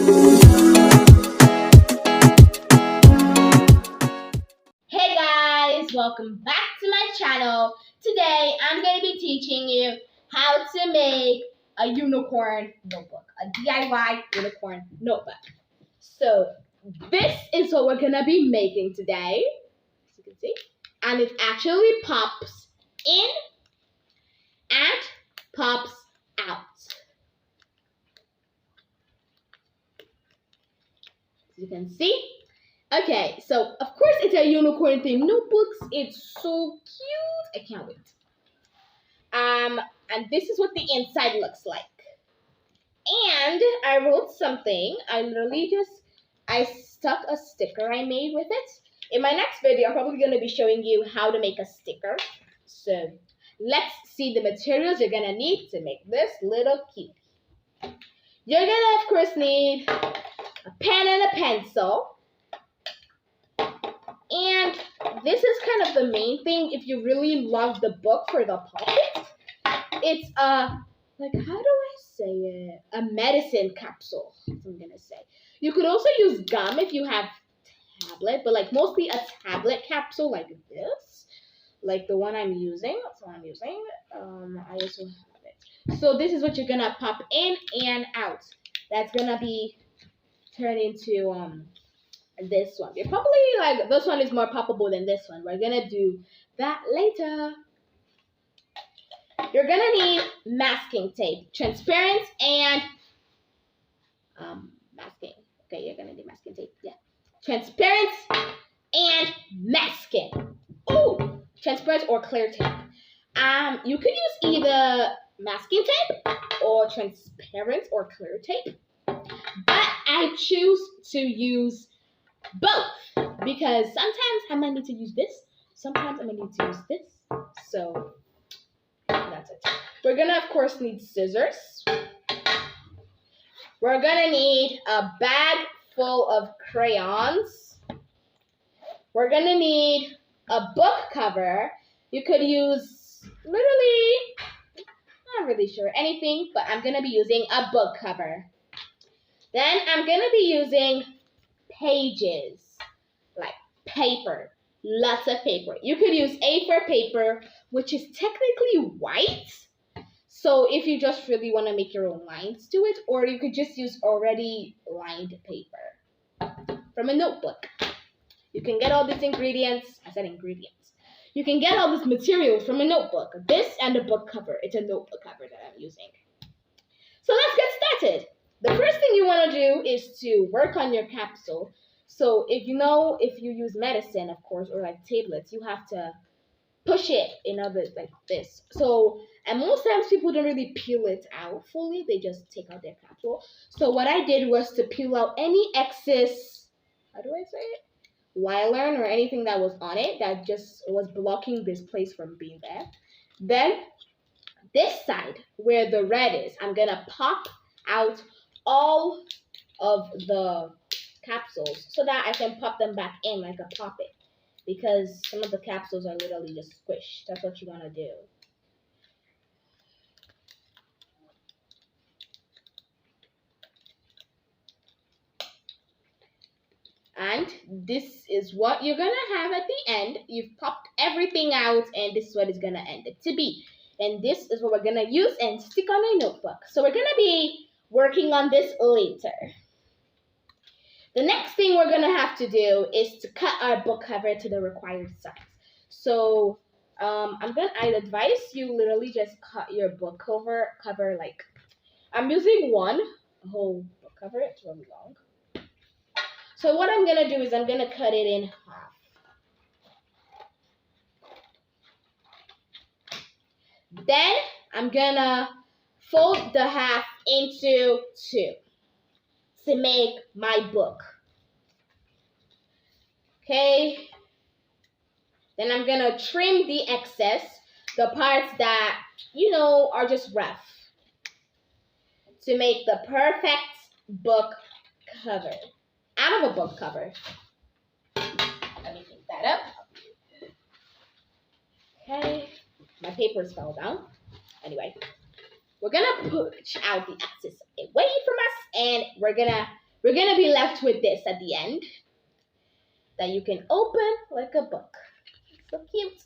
Hey guys, welcome back to my channel. Today I'm going to be teaching you how to make a unicorn notebook, a DIY unicorn notebook. So this is what we're going to be making today, as you can see. And it actually pops in and pops out. As you can see. Okay, so of course it's a unicorn themed notebooks. It's so cute. I can't wait. And this is what the inside looks like. And I wrote something. I stuck a sticker I made with it. In my next video, I'm probably going to be showing you how to make a sticker. So let's see the materials you're going to need to make this little cutie. You're going to, of course, need a pen and a pencil. And this is kind of the main thing if you really love the book for the pocket. It's how do I say it? A medicine capsule, I'm gonna say. You could also use gum if you have tablet, but mostly a tablet capsule like this. Like the one I'm using. That's what I'm using. I also have it. So this is what you're gonna pop in and out. That's gonna be turned into this one. You're probably this one is more poppable than this one. We're gonna do that later. You're gonna need masking tape, transparent and masking. Okay, you're gonna need masking tape. Yeah, transparent and masking. Oh, transparent or clear tape. You could use either masking tape or transparent or clear tape, but I choose to use both because sometimes I might need to use this, sometimes I might need to use this. So that's it. We're gonna of course need scissors. We're gonna need a bag full of crayons. We're gonna need a book cover. You could use literally, not really sure anything, but I'm gonna be using a book cover. Then I'm gonna be using pages, like paper, lots of paper. You could use A4 paper, which is technically white. So if you just really want to make your own lines to it, or you could just use already lined paper from a notebook. You can get all these ingredients. I said ingredients. You can get all these materials from a notebook. This and a book cover. It's a notebook cover that I'm using. So let's get started. The first thing you want to do is to work on your capsule. So if you use medicine, of course, or like tablets, you have to push it in others like this. So, and most times people don't really peel it out fully. They just take out their capsule. So what I did was to peel out any excess, how do I say it? Nylon or anything that was on it that just was blocking this place from being there. Then this side where the red is, I'm gonna pop out all of the capsules so that I can pop them back in like a poppet, because some of the capsules are literally just squished. That's what you want to do. And this is what you're gonna have at the end. You've popped everything out, and this is what it's gonna end up to be. And this is what we're gonna use and stick on a notebook. So we're gonna be working on this later. The next thing we're gonna have to do is to cut our book cover to the required size. So I'd advise you literally just cut your book cover like, I'm using a whole book cover. It's really long. So what I'm gonna do is I'm gonna cut it in half. Then I'm gonna fold the half into two to make my book. Okay. Then I'm gonna trim the excess, the parts that, are just rough, to make the perfect book cover. Out of a book cover. Let me pick that up. Okay. My papers fell down. Anyway, we're gonna push out the excess away from us, and we're gonna we're gonna be left with this at the end that you can open like a book. So cute.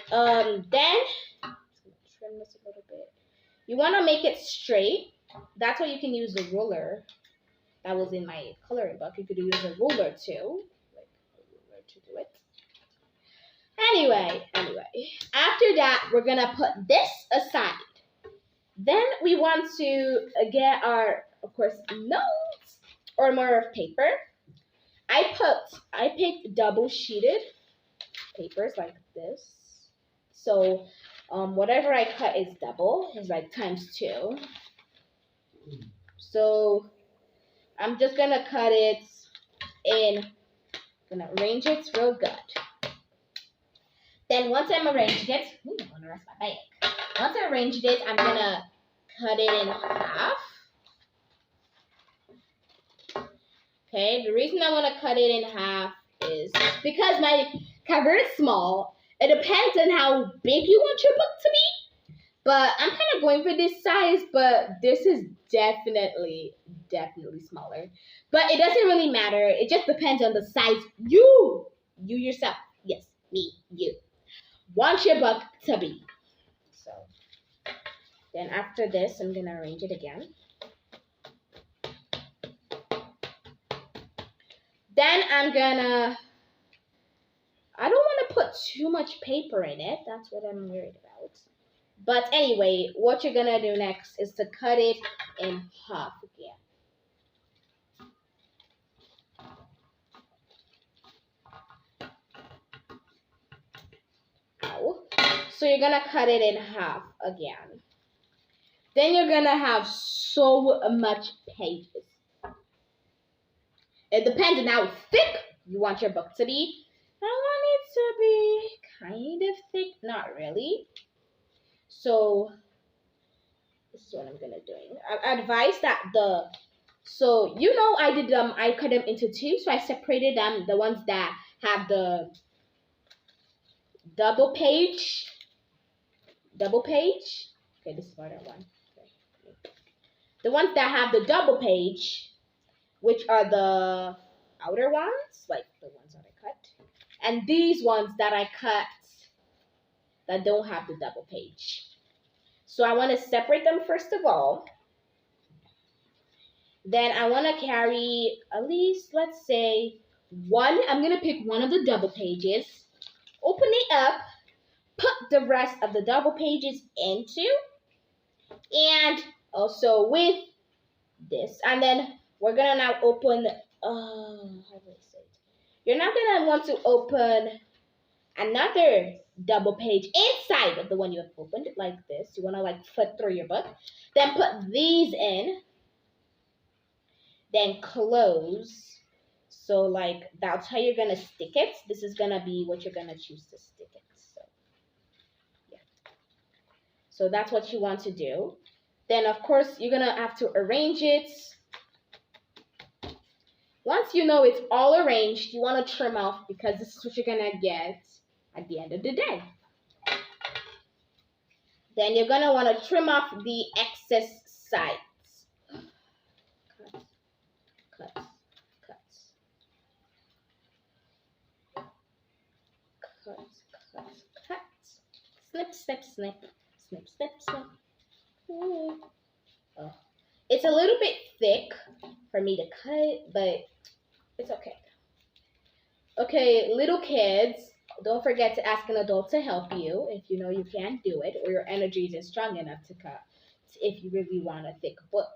Then trim this a little bit. You want to make it straight. That's why you can use the ruler. That was in my coloring book. You could use a ruler too, like a ruler to do it. Anyway, after that, we're gonna put this aside. Then we want to get our, of course, notes or more of paper. I picked double sheeted papers like this. So whatever I cut is double, is like times 2. So I'm just gonna cut it in, gonna arrange it real good. Then once I'm arranged it, I'm gonna rest my bag. Once I arranged it, I'm gonna cut it in half. Okay, the reason I want to cut it in half is because my cover is small. It depends on how big you want your book to be. But I'm kind of going for this size, but this is definitely smaller. But it doesn't really matter. It just depends on the size you yourself, yes, me, you, want your book to be. So then after this, I'm going to arrange it again. Then I don't want to put too much paper in it. That's what I'm worried about. But anyway, what you're going to do next is to cut it in half again. Ow. So you're going to cut it in half again. Then you're going to have so much pages. It depends on how thick you want your book to be. I want it to be kind of thick, not really. So this is what I'm gonna do. I advise that I cut them into 2, so I separated them, the ones that have the double page. Okay, this is part of one. Okay. The ones that have the double page, which are the outer ones, like the ones that I cut, and these ones that I cut that don't have the double page. So I want to separate them first of all. Then I want to carry at least, let's say, one. I'm going to pick one of the double pages, open it up, put the rest of the double pages into, and also with this. And then we're going to now open, how do I say it? You're not going to want to open another double page inside of the one you have opened, like this. You want to like flip through your book. Then put these in. Then close. So like that's how you're going to stick it. This is going to be what you're going to choose to stick it. So yeah. So that's what you want to do. Then of course you're going to have to arrange it. Once you know it's all arranged, you want to trim off because this is what you're going to get at the end of the day. Then you're going to want to trim off the excess sides. Cut. Snip, snip, snip. Snip, snip, snip. Ooh. Oh. It's a little bit thick for me to cut, but it's okay. Okay, little kids, don't forget to ask an adult to help you if you know you can't do it or your energy isn't strong enough to cut if you really want a thick book.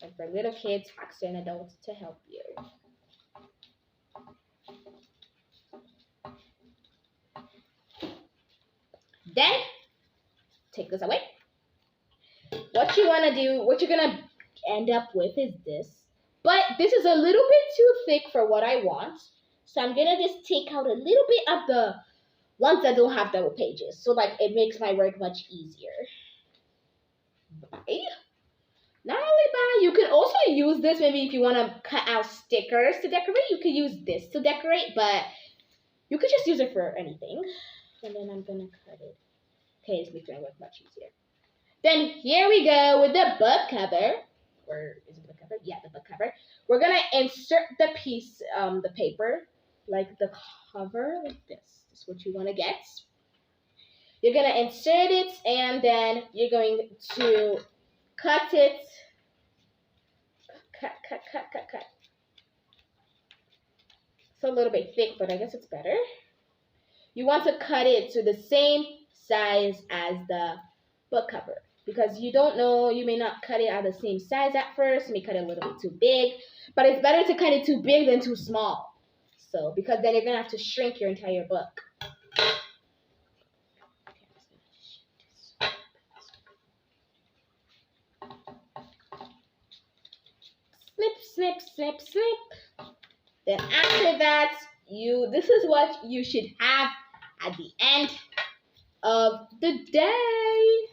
And for little kids, ask an adult to help you. Then, take this away. What you want to do, what you're going to end up with is this. But this is a little bit too thick for what I want. So I'm going to just take out a little bit of the ones that don't have double pages. So like it makes my work much easier. Bye. Not only bye, you can also use this maybe if you want to cut out stickers to decorate. You could use this to decorate, but you could just use it for anything. And then I'm going to cut it. Okay, it's making my work much easier. Then here we go with the book cover. Or is it cover. Yeah, the book cover. We're gonna insert the piece, the paper, like the cover, like this. This is what you want to get. You're gonna insert it, and then you're going to cut it. Cut. It's a little bit thick, but I guess it's better. You want to cut it to the same size as the book cover, because you don't know, you may not cut it at the same size at first. You may cut it a little bit too big, but it's better to cut it too big than too small. So, because then you're gonna have to shrink your entire book. Snip. Then after that, this is what you should have at the end of the day.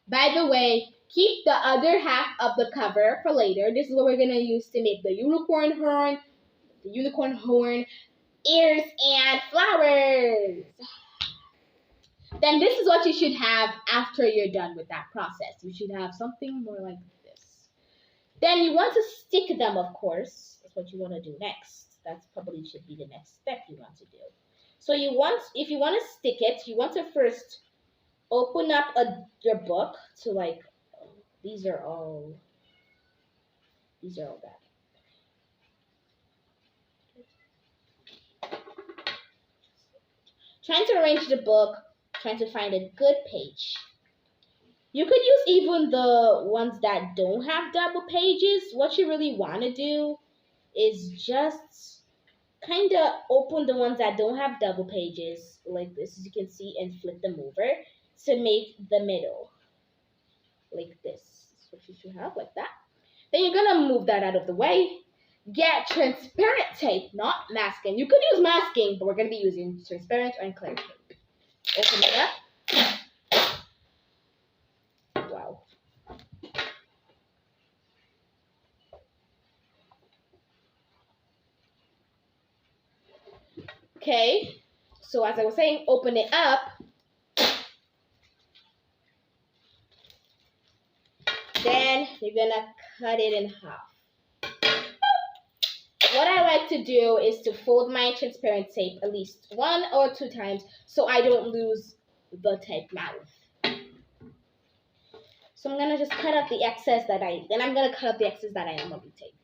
By the way, keep the other half of the cover for later. This is what we're gonna use to make the unicorn horn, ears, and flowers. Then this is what you should have after you're done with that process. You should have something more like this. Then you want to stick them, of course. That's what you want to do next. That's probably should be the next step you want to do. So if you want to stick it, you want to first open up your book to, like, these are all bad. Trying to arrange the book, trying to find a good page. You could use even the ones that don't have double pages. What you really want to do is just kind of open the ones that don't have double pages like this, as you can see, and flip them over to make the middle like this. That's what you should have, like that. Then you're gonna move that out of the way. Get transparent tape, not masking. You could use masking, but we're gonna be using transparent or clear tape. Open it up. Wow. Okay, so as I was saying, open it up. Then you're gonna cut it in half. What I like to do is to fold my transparent tape at least 1 or 2 times so I don't lose the tape mouth. So I'm gonna just cut out the excess that I am gonna cut out the excess that I am on the tape.